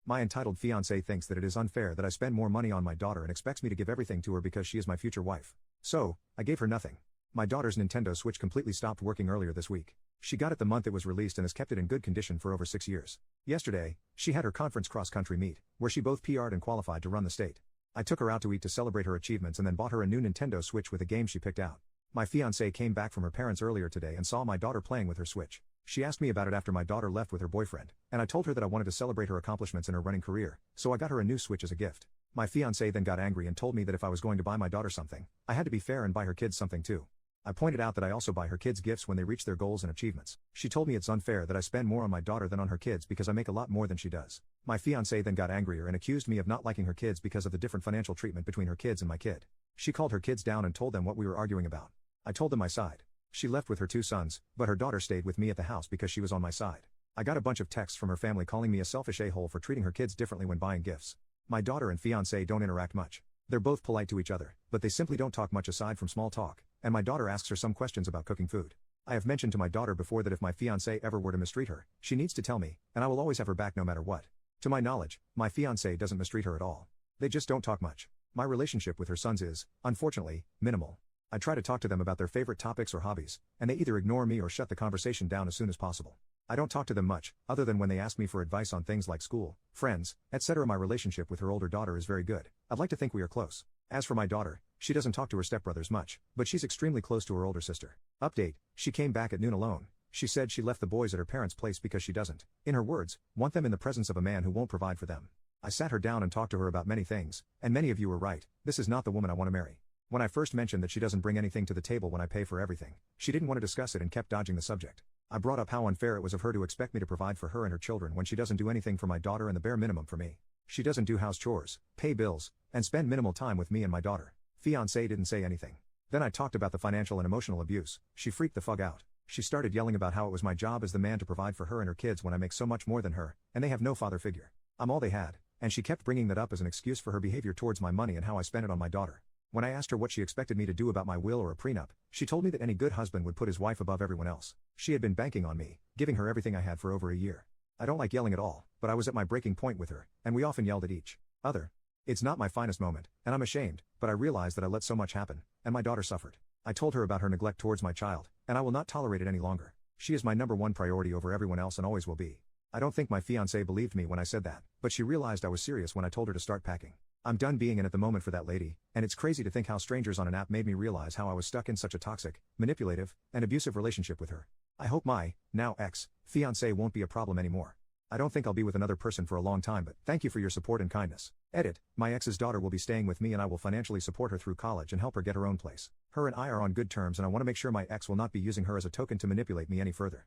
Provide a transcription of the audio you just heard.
My entitled fiance thinks that it is unfair that I spend more money on my daughter and expects me to give everything to her because she is my future wife. So, I gave her nothing. My daughter's Nintendo Switch completely stopped working earlier this week. She got it the month it was released and has kept it in good condition for over 6 years. Yesterday, she had her conference cross-country meet, where she both PR'd and qualified to run the state. I took her out to eat to celebrate her achievements and then bought her a new Nintendo Switch with a game she picked out. My fiancée came back from her parents earlier today and saw my daughter playing with her Switch. She asked me about it after my daughter left with her boyfriend, and I told her that I wanted to celebrate her accomplishments in her running career, so I got her a new Switch as a gift. My fiancée then got angry and told me that if I was going to buy my daughter something, I had to be fair and buy her kids something too. I pointed out that I also buy her kids gifts when they reach their goals and achievements. She told me it's unfair that I spend more on my daughter than on her kids because I make a lot more than she does. My fiancée then got angrier and accused me of not liking her kids because of the different financial treatment between her kids and my kid. She called her kids down and told them what we were arguing about. I told them my side. She left with her 2 sons, but her daughter stayed with me at the house because she was on my side. I got a bunch of texts from her family calling me a selfish a-hole for treating her kids differently when buying gifts. My daughter and fiancé don't interact much. They're both polite to each other, but they simply don't talk much aside from small talk, and my daughter asks her some questions about cooking food. I have mentioned to my daughter before that if my fiancé ever were to mistreat her, she needs to tell me, and I will always have her back no matter what. To my knowledge, my fiancé doesn't mistreat her at all. They just don't talk much. My relationship with her sons is, unfortunately, minimal. I try to talk to them about their favorite topics or hobbies, and they either ignore me or shut the conversation down as soon as possible. I don't talk to them much, other than when they ask me for advice on things like school, friends, etc. My relationship with her older daughter is very good. I'd like to think we are close. As for my daughter, she doesn't talk to her stepbrothers much, but she's extremely close to her older sister. Update, she came back at noon alone. She said she left the boys at her parents' place because she doesn't, in her words, want them in the presence of a man who won't provide for them. I sat her down and talked to her about many things, and many of you were right, this is not the woman I want to marry. When I first mentioned that she doesn't bring anything to the table when I pay for everything, she didn't want to discuss it and kept dodging the subject. I brought up how unfair it was of her to expect me to provide for her and her children when she doesn't do anything for my daughter and the bare minimum for me. She doesn't do house chores, pay bills, and spend minimal time with me and my daughter. Fiancé didn't say anything. Then I talked about the financial and emotional abuse. She freaked the fuck out. She started yelling about how it was my job as the man to provide for her and her kids when I make so much more than her, and they have no father figure. I'm all they had, and she kept bringing that up as an excuse for her behavior towards my money and how I spent it on my daughter. When I asked her what she expected me to do about my will or a prenup, she told me that any good husband would put his wife above everyone else. She had been banking on me, giving her everything I had for over a year. I don't like yelling at all, but I was at my breaking point with her, and we often yelled at each other. It's not my finest moment, and I'm ashamed, but I realized that I let so much happen, and my daughter suffered. I told her about her neglect towards my child, and I will not tolerate it any longer. She is my #1 priority over everyone else and always will be. I don't think my fiancé believed me when I said that, but she realized I was serious when I told her to start packing. I'm done being in at the moment for that lady, and it's crazy to think how strangers on an app made me realize how I was stuck in such a toxic, manipulative, and abusive relationship with her. I hope my, now ex-fiancé won't be a problem anymore. I don't think I'll be with another person for a long time, but thank you for your support and kindness. Edit, my ex's daughter will be staying with me and I will financially support her through college and help her get her own place. Her and I are on good terms and I want to make sure my ex will not be using her as a token to manipulate me any further.